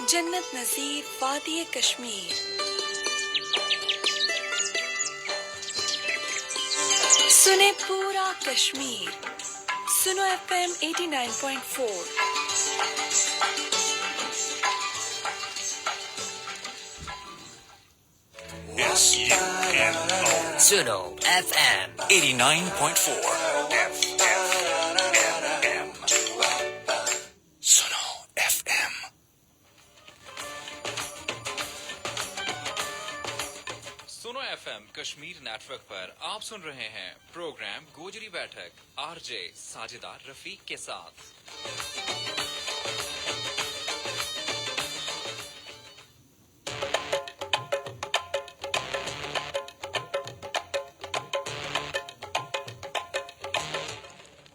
जन्नत नज़ीर वादी कश्मीर। सुने पूरा कश्मीर, सुनो FM 89.4। सुनो FM 89.4। सुनो FM। सुनो FM कश्मीर नेटवर्क पर आप सुन रहे हैं प्रोग्राम गोजरी बैठक आरजे साजिदा रफीक के साथ।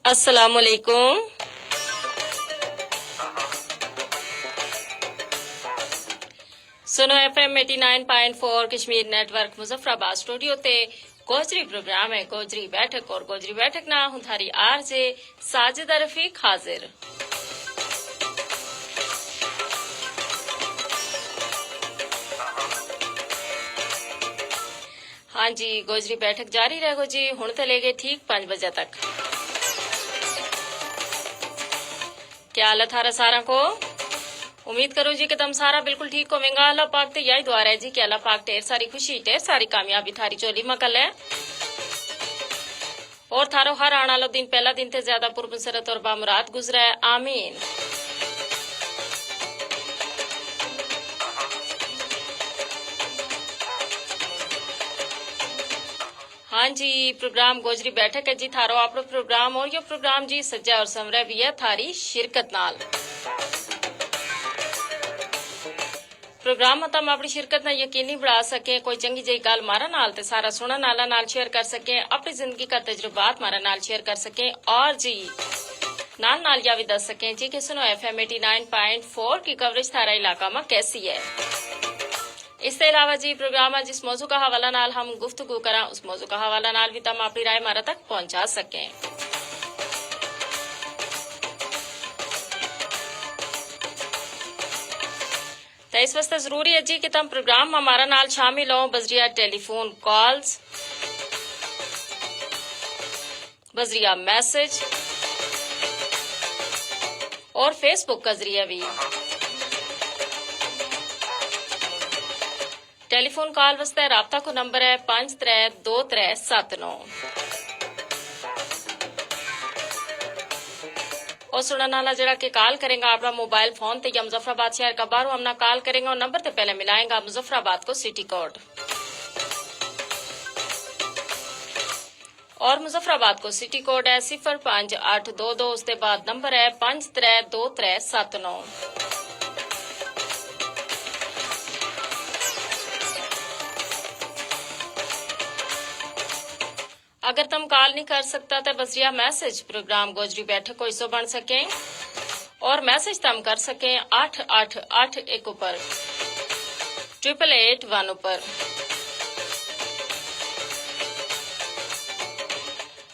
अस्सलामुअलैकुम। सुनो FM 89.4 Kashmir network Muzaffarabad studio ते गोजरी प्रोग्राम है गोजरी बैठक और गोजरी बैठक ना हूं थारी आरजे साजिदा रफीक हाजिर। हाँ जी, गोजरी बैठक जारी रहेगो जी हुण ते लेगे ठीक 5 बजे तक। क्या हाल है थारा सारा को? उम्मीद करो जी कि तुम सारा बिल्कुल ठीक होवेंगा। अल्लाह पाक ते यही दुआ है जी कि अल्लाह पाक ढेर सारी खुशी ढेर सारी कामयाबी थारी चोली मकल है और थारो हर आने वाला दिन पहला दिन ते ज्यादा पुरमसरत और बामुराद गुजरा है। आमीन। हाँ जी, प्रोग्राम गोजरी बैठक है जी थारो आपरो प्रोग्राम और ये प्रोग्राम जी सजा और समरा भी है थारी शिरकत नाल। प्रोग्राम तम अपनी शिरकत ना यकीनी बढ़ा सके, कोई चंगी जी गल मारा नाल ते सारा सुना नाला नाल शेयर कर सके, अपनी जिंदगी का तजुर्बात मारा नाल शेयर कर सके और जी नाल नाल या भी दस सके जी कि सुनो FM 89.4 की कवरेज थारा इलाका में कैसी है। इसके अलावा जी प्रोग्राम है जिस मौजू का हवाला नाल हम गुफ्तगू करा उस मौजू का हवाला नाल भी तम अपनी राय मारा तक पहुंचा सकें। तो इस वास्ते जरूरी है जी कि तुम प्रोग्राम हमारा नाल शामिल हो बजरिया टेलीफोन कॉल्स, बजरिया मैसेज और फेसबुक का जरिया भी। टेलीफोन कॉल वास्ते राब्ता को नंबर है 532379 और सुनने वाला जरा के कॉल करेगा अपना मोबाइल फोन ते या मुजफ्फराबाद शहर का बाहर हमना कॉल करेगा और नंबर ते पहले मिलाएगा मुजफ्फराबाद को सिटी कोड और मुजफ्फराबाद को सिटी कोड है 05822। उसके बाद नंबर है 532379। अगर तुम कॉल नहीं कर सकता तो बसरिया मैसेज प्रोग्राम गोजरी बैठक को हिस्सों बन सके और मैसेज तुम कर सके 8881 ऊपर 8881 ऊपर।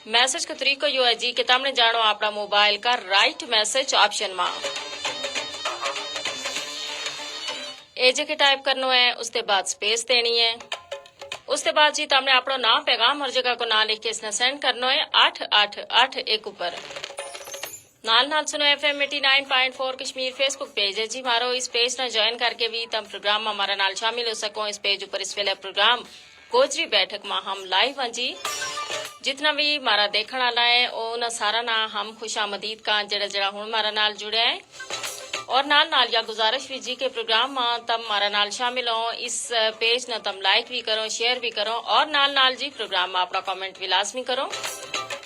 मैसेज का तरीका यो है जी कि तुमने जानो अपना मोबाइल का राइट मैसेज ऑप्शन में एजे के टाइप करना है, उसके बाद स्पेस देनी है, उसके बाद जी तुमने अपना नाम पैगाम हर जगह को नाम लिख के इसने सेंड करना है 8881 ऊपर। नाल नाल सुनो FM 89.4 कश्मीर फेसबुक पेज है जी मारो, इस पेज ना ज्वाइन करके भी तुम प्रोग्राम में हमारा नाल शामिल हो सको। इस पेज ऊपर इस वेले प्रोग्राम गोजरी बैठक में हम लाइव हैं जी। जितना भी हमारा देखने वाला है उन सारा ना हम खुशामदीद का जड़ा जड़ा हुण हमारा नाल जुड़े हैं और नाल नाल या गुजारिश भी जी के प्रोग्राम में तम हमारा नाल शामिल हो। इस पेज न तम लाइक भी करो, शेयर भी करो और नाल नाल जी प्रोग्राम में अपना कमेंट भी लाजमी करो।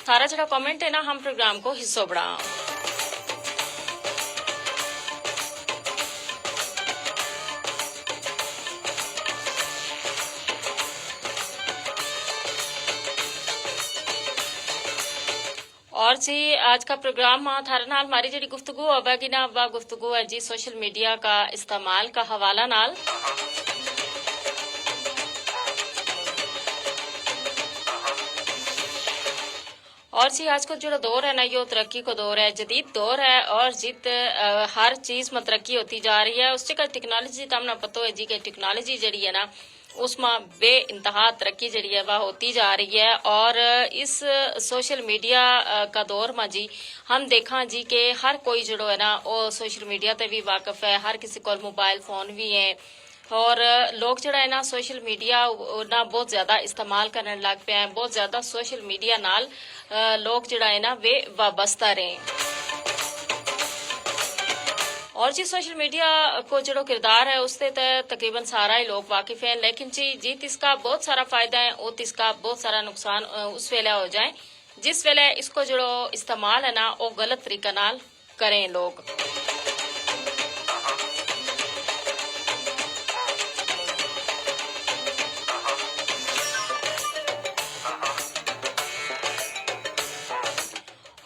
थारा जरा कमेंट है ना हम प्रोग्राम को हिस्सों बढ़ाओ। और जी आज का प्रोग्राम थारे नाल हमारी जी गुफ्तगू होगी ना वह गुफ्तगू है जी सोशल मीडिया का इस्तेमाल का हवाला नाल। और जी आज को जो दौर है ना ये तरक्की को दौर है, जदीद दौर है और जित हर चीज में तरक्की होती जा रही है। उससे का टेक्नोलॉजी तो हमने पता है जी कि टेक्नोलॉजी जड़ी है ना उसमें बे इंतहा तरक्की जड़ी है वह होती जा रही है। और इस सोशल मीडिया का दौर में जी हम देखा जी कि हर कोई जड़ो है ना वो सोशल मीडिया ते भी वाकफ है, हर किसी को मोबाइल फोन भी है और लोग जड़ा है ना सोशल मीडिया ना बहुत ज्यादा इस्तेमाल करने लग पे हैं। बहुत ज्यादा सोशल मीडिया नाल लोग जड़ा है ना वे वाबस्ता रहे। और जी सोशल मीडिया को जो किरदार है उससे तकरीबन सारा ही लोग वाकिफ हैं, लेकिन जी इसका बहुत सारा फायदा है और इसका बहुत सारा नुकसान उस वेले हो जाए जिस वेले इसको जो इस्तेमाल है ना वो गलत तरीका नाल करें लोग।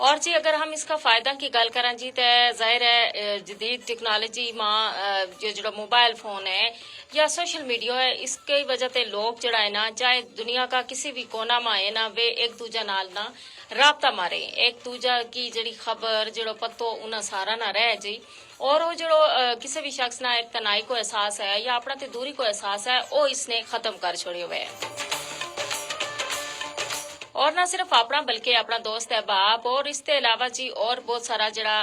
और जी अगर हम इसका फायदा की गल करें जी तो जाहिर है जदीद टेक्नोलॉजी में जो मोबाइल फोन है या सोशल मीडिया है इसकी वजह से लोग जड़ा है ना चाहे दुनिया का किसी भी कोना में है ना वे एक दूजा नाल ना राबता मारे, एक दूजा की जड़ी खबर जड़ो पतो उन्हें सारा ना रह जी। और वो जो किसी भी शख्स ना एक तनाई को एहसास है या अपना ते दूरी को एहसास है वो इसने खत्म कर छोड़े हुए है। और ना सिर्फ अपना बल्कि अपना दोस्त है बाप और इसके अलावा जी और बहुत सारा जड़ा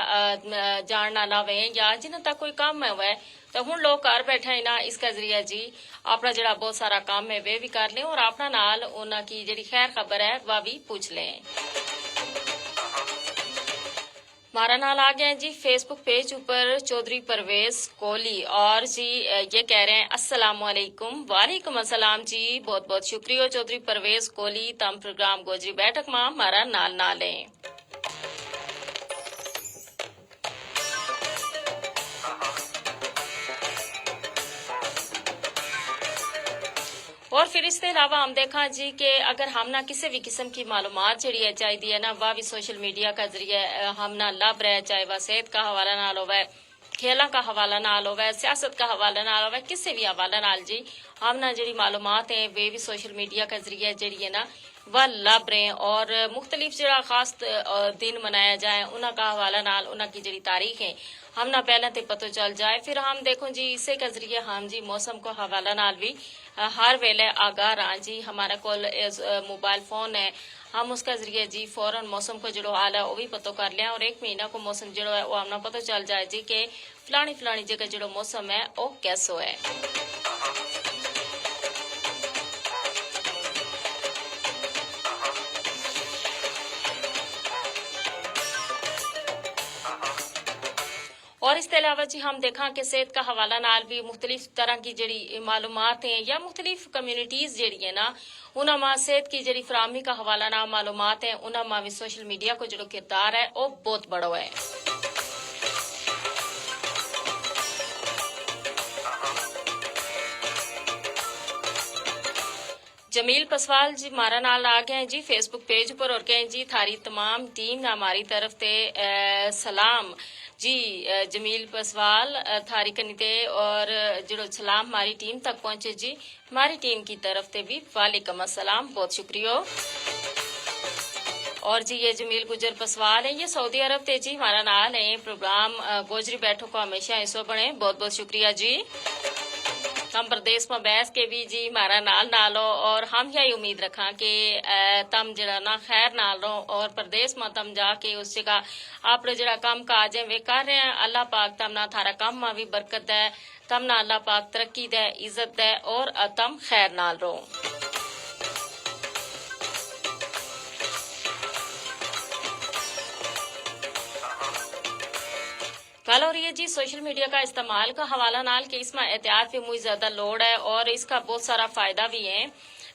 जानना लावे या जिन्हें तक कोई काम है वह तो हूं लोग घर बैठे ही ना इसका जरिया जी अपना जड़ा बहुत सारा काम है वे भी कर लें और अपना नाल उन्होंने की जड़ी खैर खबर है वह भी पूछ लें। हमारा नाल आ गया है जी फेसबुक पेज ऊपर चौधरी परवेज कोहली और जी ये कह रहे हैं अस्सलाम वालेकुम। वालेकुम अस्सलाम जी, बहुत बहुत शुक्रिया चौधरी परवेज कोहली तम प्रोग्राम गोजरी बैठक में हमारा नाल ना लें। और फिर इसके अलावा हम देखा जी कि अगर हम ना किसी भी किस्म की मालूमात जड़ी है चाहिए ना वह भी सोशल मीडिया का जरिए हम ना लब रहे, चाहे वह सेहत का हवाला ना लो वह खेला का हवाला ना लो वह सियासत का हवाला ना लो वह किसी भी हवाला नाल जी हम ना जड़ी मालूमात है वे भी सोशल मीडिया का जरिए जड़ी है ना वह लब रहे। और मुख्तलिफ जरा खास दिन मनाया जाए उन्हों का हवाला नाल उन्हों की जड़ी तारीख है हम ना पहले ते पतो चल जाए। फिर हम देखो जी इसे के जरिए हम जी मौसम को हवाला नाल भी हर वेले आगाह रहा जी। हमारा कोल मोबाइल फोन है हम उसका जरिए जी फौरन मौसम को जो हाल है वो भी पतो कर लिया और एक महीना को मौसम जो है वो हमने पता चल जाए जी कि फलानी जगह जो मौसम है वो कैसो है। और इसके अलावा जी हम देखा कि सेहत का हवाला नाल भी मुख्तलिफ तरह की जड़ी मालूमात हैं या मुख्तलिफ कम्युनिटीज जड़ी है ना उन्होंने सेहत की जड़ी फराहमी का हवाला ना मालूमात है उन्होंने भी सोशल मीडिया को जो किरदार है वो बहुत बड़ा है। जमील पसवाल जी हमारा नाल आ गए हैं जी फेसबुक पेज पर और कहें जी थारी तमाम टीम हमारी तरफ से सलाम जी। जमील पसवाल थारी कनीते और जो सलाम हमारी टीम तक पहुंचे जी हमारी टीम की तरफ से भी वालेकुम अस्सलाम, बहुत शुक्रिया। और जी ये जमील गुजर पसवाल है ये सऊदी अरब ते जी हमारा नाल है प्रोग्राम गोजरी बैठो को हमेशा हिस्सों बने, बहुत बहुत शुक्रिया जी। हम प्रदेश में बहस के भी जी हमारा नाल नालो और हम यही उम्मीद रखा कि तम जरा ना खैर नाल रो और प्रदेश में तम जाके उस जगह आप जरा काम काज है वे कर रहे हैं। अल्लाह पाक तम ना थारा काम में भी बरकत दे, तम ना अल्लाह पाक तरक्की दे, इज्जत दे और तम खैर नाल रो। गल हो रही है जी सोशल मीडिया का इस्तेमाल का हवाला नाल के इसमें एहतियात भी मुझे ज्यादा लोड है और इसका बहुत सारा फायदा भी है।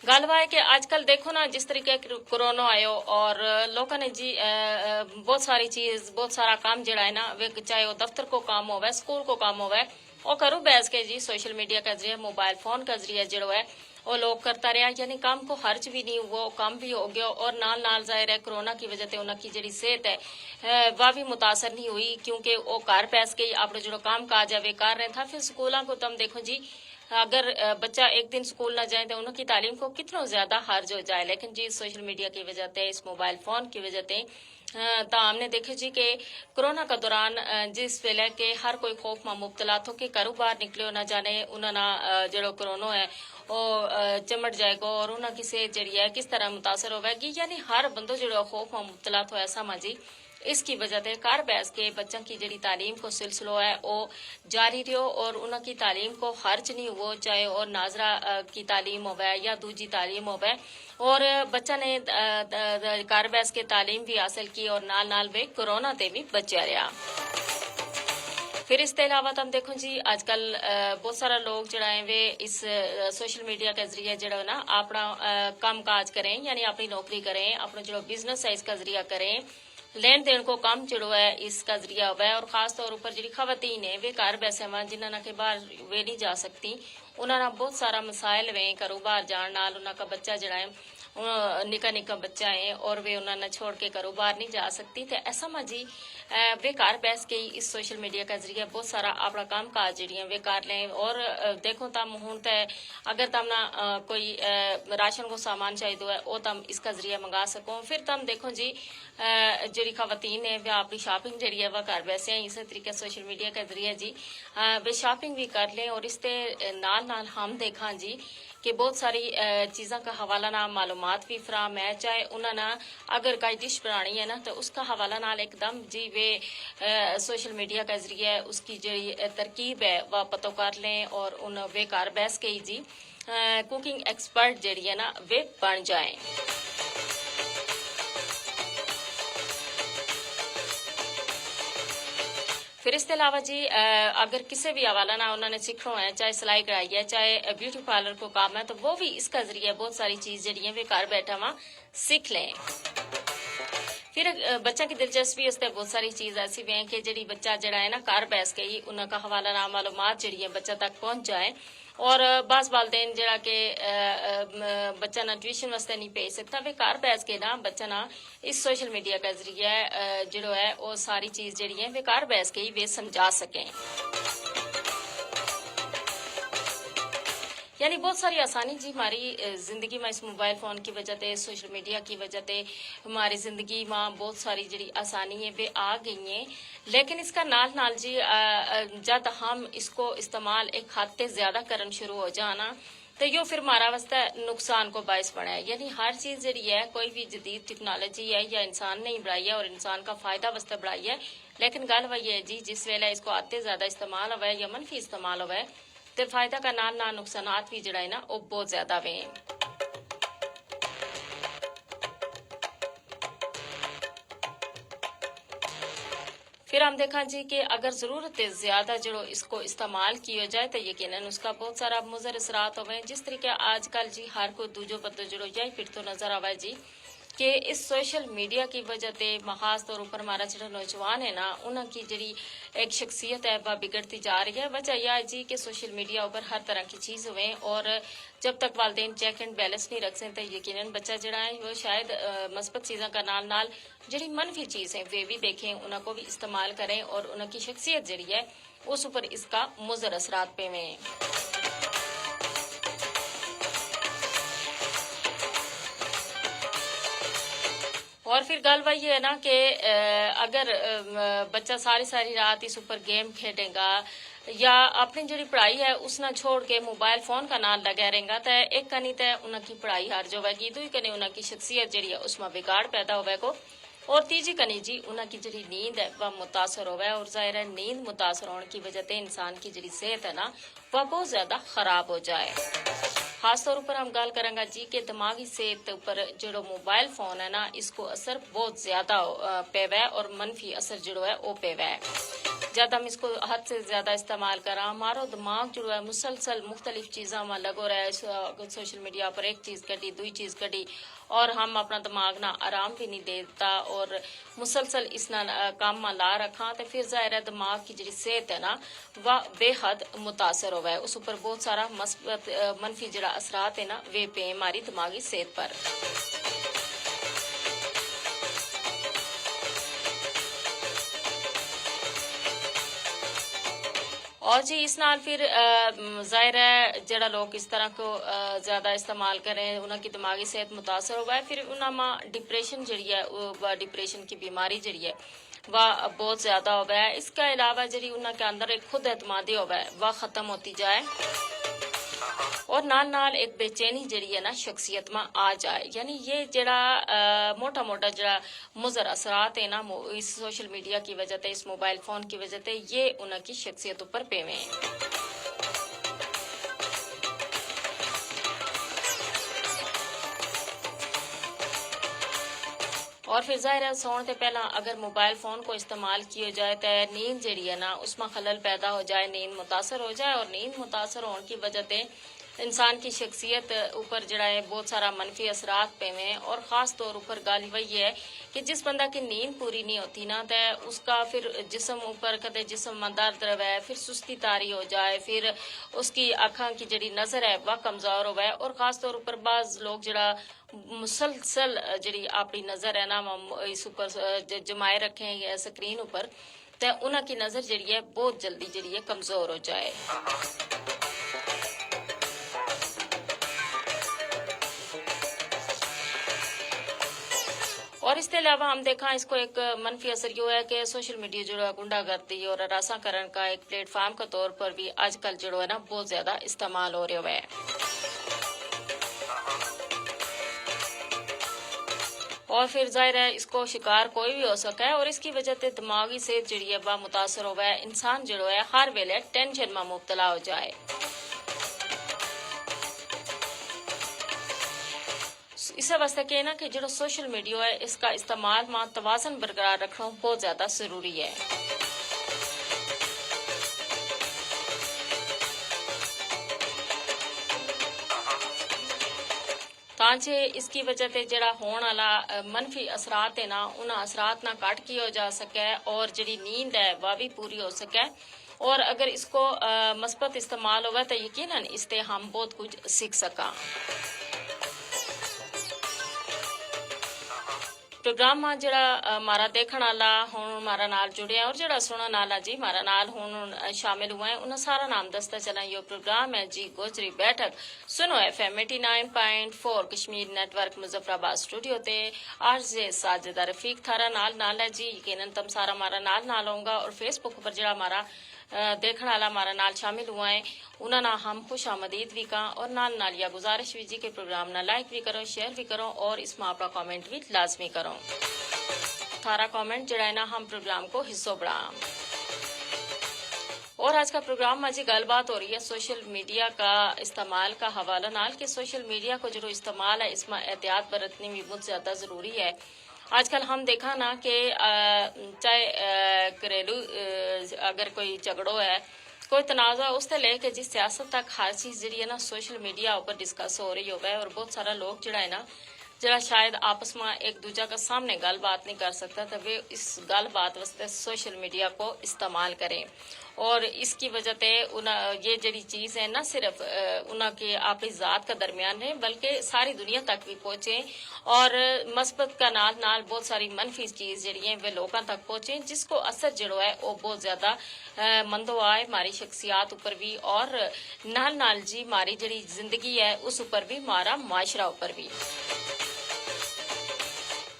गल है कि आजकल देखो ना जिस तरीके कोरोना आयो और लोगों ने जी बहुत सारी चीज बहुत सारा काम जड़ा है ना वे चाहे वो दफ्तर को काम होवे स्कूल को काम होवे वो करो बैस के जी सोशल मीडिया का जरिए मोबाइल फोन का जरिए जड़ो है वो लोग करता रहा यानी काम को खर्च भी नहीं हुआ काम भी हो गया और नाल नाल जाहिर है कोरोना की वजह से उनकी जी सेहत है वह भी मुतासर नहीं हुई क्योंकि वो घर पैस के अपने जो काम काज है वे कर रहे था। फिर स्कूलों को तुम देखो जी अगर बच्चा एक दिन स्कूल न जाए तो उनकी तालीम को कितना ज्यादा हर्ज हो जाए। लेकिन जी सोशल मीडिया की वजह से, इस मोबाइल फोन की वजह से ਤਾਂ हमने देखे जी कि कोरोना का दौरान जिस वेले के हर कोई खौफ में मुबतला थो कि घरों बाहर निकलियो ना जाने उन्होंने जो कोरोना है वो चिमट जाएगा और उन्होंने की सेहत जी है किस तरह मुतासर होगी। यानी हर बंदो जो खौफ में मुबतला थो ऐसा माजी इसकी वजह से घर बैस के बच्चों की जी तालीम को सिलसिलो है वो जारी रहो और उनकी तालीम को खर्च नहीं हो, चाहे और नाजरा की तालीम होवे या दूजी तालीम होवे। और बच्चा ने घर बैस के तालीम भी हासिल की और नाल नाल वे कोरोना ते भी बचा रहा। फिर इसके अलावा तुम देखो जी आजकल बहुत सारा लोग जड़ा है वे इस सोशल मीडिया के जरिए जड़ा ना अपना काम काज करें, यानी अपनी नौकरी करें, अपना जो बिजनेस है इसका जरिया करें, लेन देन को काम जो है इसका जरिया हुआ है। और खास तौर पर जी खवातीन है वे घर बैसे वा जिन्होंने के बाहर वे नहीं जा सकती, उन्होंने बहुत सारा मसाइल वे घरों बाहर जाने नाल उनका बच्चा जड़ा है निका निका बच्चा है और वे उन्होंने छोड़ के घरों बाहर नहीं जा सकती। तो ऐसा में जी वे घर बैस के इस सोशल मीडिया का जरिए बहुत सारा अपना काम काज जी वे कर लें। और देखो तम हूँ तो अगर तम ना कोई राशन को सामान चाहिए है वो तम इसका जरिए मंगा सको। फिर तम देखो जी जी खवातीन है वे अपनी शॉपिंग जी है वह घर बैसे हैं इसी तरीके सोशल मीडिया के जरिए जी वे शॉपिंग भी कर लें। और इसके नाल नाल हम देखा जी कि बहुत सारी चीज़ों का हवाला ना मालूमात भी फराम है, चाहे उन्होंने अगर कोई डिश बनानी है ना तो उसका हवाला नाल एकदम जी वे सोशल मीडिया के जरिए उसकी जो तरकीब है वह पता कर लें और उन वे घर बैस के ही जी कुकिंग एक्सपर्ट जी है ना वे बन जाएं। फिर इसके अलावा जी अगर किसी भी हवाला ना उन्होंने सीखना है, चाहे सिलाई कढ़ाई है, चाहे ब्यूटी पार्लर को काम है, तो वो भी इसका जरिए बहुत सारी चीज जी वे घर बैठा वहाँ सीख लें। फिर बच्चा की दिलचस्पी उसते बहुत सारी चीज ऐसी भी है कि जी बच्चा जड़ा है ना घर बैस के ही उनका हवाला ना मालूमात जी है बच्चा तक पहुंच जाए। और बस वालदेन जरा के बच्चा ना ट्यूशन वास्ते नहीं भेज सकता, वे घर बैस के ना बच्चा ना इस सोशल मीडिया का जरिए जो है वो सारी चीज जी है वे घर बैस के ही वे समझा सकें। यानी बहुत सारी आसानी जी हमारी जिंदगी में इस मोबाइल फोन की वजह से, सोशल मीडिया की वजह से हमारी जिंदगी में बहुत सारी जी आसानी है वे आ गई हैं। लेकिन इसका नाल नाल जी जब हम इसको इस्तेमाल एक हद से ज्यादा करन शुरू हो जाना तो यो फिर हमारा वास्ते नुकसान को बायस बना है। यानी हर चीज जी है कोई भी जदीद टेक्नोलॉजी है या इंसान ने बनाई है और इंसान का फायदा वास्ते बनाई है, लेकिन गल वही है जी जिस वेले इसको आते ज्यादा इस्तेमाल हुआ है या मनफी इस्तेमाल हुआ है तो फायदा का नाल नाल नुकसानात भी जड़ा है ना वो बहुत ज्यादा वे हैं। फिर हम देखा जी कि अगर जरूरत है ज्यादा जो इसको इस्तेमाल किया जाए तो यकीनन उसका बहुत सारा मुजर असरात हुए। जिस तरीके आजकल जी हर कोई दूजो बदो जो यही फिर तो नजर आवा जी कि इस सोशल मीडिया की वजह से खास तौर पर हमारा जो नौजवान है ना उनकी जी एक शख्सियत है वह बिगड़ती जा रही है। वजह यह है जी कि सोशल मीडिया पर हर तरह की चीज़ हुए और जब तक वालदेन चेक एंड बैलेंस नहीं रख सकते यकीनन बच्चा जड़ा है वो शायद मस्बत चीज़ों का नाल नाल जी मनफी चीज़ है वे भी देखें उनको भी इस्तेमाल करें और उनकी शख्सियत जी है उस पर इसका मुजर असरात पे में। और फिर गल वही है ना कि अगर बच्चा सारी सारी रात इस ऊपर गेम खेलेगा या अपनी जी पढ़ाई है उसना छोड़ के मोबाइल फोन का नाल लगा रहेगा तो एक कनी तो उनकी पढ़ाई हार जाएगी, दुई कनी उनकी शख्सियत जी है उसमें बिगाड़ पैदा होगा और तीजी कनी जी उनकी जी नींद है वह मुतासर होगा। और जाहिर है नींद मुतासर होने की वजह से इंसान की जी सेहत है ना वह बहुत ज्यादा खराब हो जाए। खास तौर पर हम गल करेंगे जी कि दिमागी सेहत पर जो मोबाइल फोन है ना इसको असर बहुत ज्यादा पेवा है और मनफी असर जो है वो पेवा है। जब हम इसको हद से ज्यादा इस्तेमाल करा हमारा दिमाग जो है मुसलसल मुख्तलिफ चीज़ों में लगो रहा है। सोशल मीडिया पर एक चीज़ कटी दुई चीज़ कटी और हम अपना दिमाग ना आराम भी नहीं देता और मुसलसल इस काम में ला रखा तो फिर जाहिर है दिमाग की जी सेहत है ना वह बेहद मुतासर हुआ है, उस ऊपर बहुत सारा मस्बत मनफी जरा असरात है ना वे पे हमारी दिमागी सेहत पर। اور جی اس نال پھر ظاہر ہے جڑا لوگ اس طرح کو زیادہ استعمال کریں انہوں کی دماغی صحت متاثر ہوا ہے پھر انہوں میں ڈپریشن جڑی ہے وہ ڈپریشن کی بیماری جڑی ہے وہ بہت زیادہ ہوا ہے. اس کا علاوہ جڑی انہوں کے اندر ایک خود اعتمادی ہوا ہے وہ ختم ہوتی جائے اور نال نال ایک بے چینی جڑی ہے نا شخصیت میں آ جائے. یعنی یہ جڑا موٹا موٹا جڑا مضر اثرات ہے نا اس سوشل میڈیا کی وجہ سے اس موبائل فون کی وجہ سے یہ انہوں کی شخصیت پر پیوے ہیں. اور پھر ظاہر ہے سونے سے پہلا اگر موبائل فون کو استعمال کیا جائے تو نیند جڑی ہے نا اس میں خلل پیدا ہو جائے نیند متاثر ہو جائے اور نیند متاثر ہونے کی وجہ سے انسان کی شخصیت اوپر جڑا ہے بہت سارا منفی اثرات پہ ہیں. اور خاص طور اوپر گل وہی ہے کہ جس بندہ کی نیند پوری نہیں ہوتی نا تو اس کا پھر جسم اوپر کدے جسم میں درد رہے پھر سستی تاری ہو جائے پھر اس کی آنکھاں کی جڑی نظر ہے وہ کمزور ہوا ہے. اور خاص طور اوپر بعض لوگ جڑا مسلسل جڑی اپنی نظر ہے نا اس اوپر جمائے رکھیں سکرین اوپر تو انہاں کی نظر جڑی ہے بہت جلدی جڑی ہے کمزور ہو جائے. اور اس کے علاوہ ہم دیکھا اس کو ایک منفی اثر یہ ہے کہ سوشل میڈیا جو ہے گنڈا گردی اور ہراساں کرن کا ایک پلیٹ فارم کے طور پر بھی آج کل جو ہے نا بہت زیادہ استعمال ہو رہے ہوئے. اور پھر ظاہر ہے اس کو شکار کوئی بھی ہو سکا ہے اور اس کی وجہ سے دماغی صحت جڑی ہے وہ متاثر ہوا ہے. انسان جو ہے ہر ویلے ٹینشن میں مبتلا ہو جائے. اس واسطے کہنا کہ جو سوشل میڈیا ہے اس کا استعمال میں توازن برقرار رکھنا بہت زیادہ ضروری ہے. تانچہ اس کی وجہ سے جڑا ہون والا منفی اثرات ہے نا ان اثرات نہ کٹ کی ہو جا سکے اور جڑی نیند ہے وہ بھی پوری ہو سکے. اور اگر اس کو مثبت استعمال ہوگا تو یقیناً اس سے ہم بہت کچھ سیکھ سکا. پروگرام میں جڑا مارا دیکھن والا ہوں مارا نال جڑے اور جڑا سنن والا جی مارا نال ہوں شامل ہوئے ہیں انہیں سارا نام دستا چلا. یہ پروگرام ہے جی گوجری بیٹھک سنو FM 89.4 Kashmir network Muzaffarabad studio تے RJ ساجدہ رفیق تھارا نال ہے جی. یقیناً تم سارا مارا نال ہوں گا. اور فیس بک پر جڑا مارا دیکھنے والا ہمارا نال شامل ہوا ہے انہوں نے ہم خوش آمدید بھی کہا اور نال یا گزارش بھی جی کے پروگرام نہ لائک بھی کرو شیئر بھی کرو اور اس میں اپنا کامنٹ بھی لازمی کرو. تھارا کامنٹ جڑا ہے نا ہم پروگرام کو حصہ بڑھا. اور آج کا پروگرام میں جی گل بات ہو رہی ہے سوشل میڈیا کا استعمال کا حوالہ نال کہ سوشل میڈیا کو جو استعمال ہے اس میں احتیاط برتنی بھی بہت زیادہ ضروری ہے. آج کل ہم دیکھا نا کہ چاہے گھریلو اگر کوئی جھگڑو ہے کوئی تنازع اس سے لے کے جی سیاست تک ہر چیز جڑی ہے نا سوشل میڈیا اوپر ڈسکس ہو رہی ہوگا ہے. اور بہت سارا لوگ جڑا ہے نا جڑا شاید آپس میں ایک دوجہ کا سامنے گل بات نہیں کر سکتا تو وہ اس گل بات واسطے سوشل میڈیا کو استعمال کریں. اور اس کی وجہ سے یہ جڑی چیز ہے نہ صرف انہوں کے اپنی ذات کا درمیان ہے بلکہ ساری دنیا تک بھی پہنچیں اور مثبت کا نال بہت ساری منفی چیز جڑی ہیں وہ لوگوں تک پہنچیں جس کو اثر جڑا ہے وہ بہت زیادہ مندو آئے ہماری شخصیات اوپر بھی اور نال جی ہماری جڑی زندگی ہے اس اوپر بھی ہمارا معاشرہ اوپر بھی.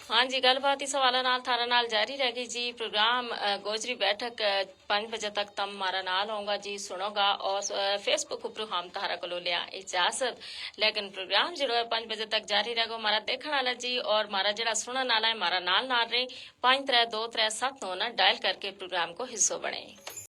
ہاں جی گل بات اس حوالے نال تھارا نال جاری رہ گئی جی. پروگرام گوجری بیٹھک 5 بجے تک تم مارا نال ہوگا جی سنو گا اور فیس بک پر ہم تھارا کو لیا اجازت لیکن پروگرام جو ہے 5 بجے تک جاری رہے گا. مارا دیکھنے والا جی اور مارا جڑا سنن والا ہے مارا نال رہے 532379 ڈائل کر کے پروگرام کو حصہ بنے.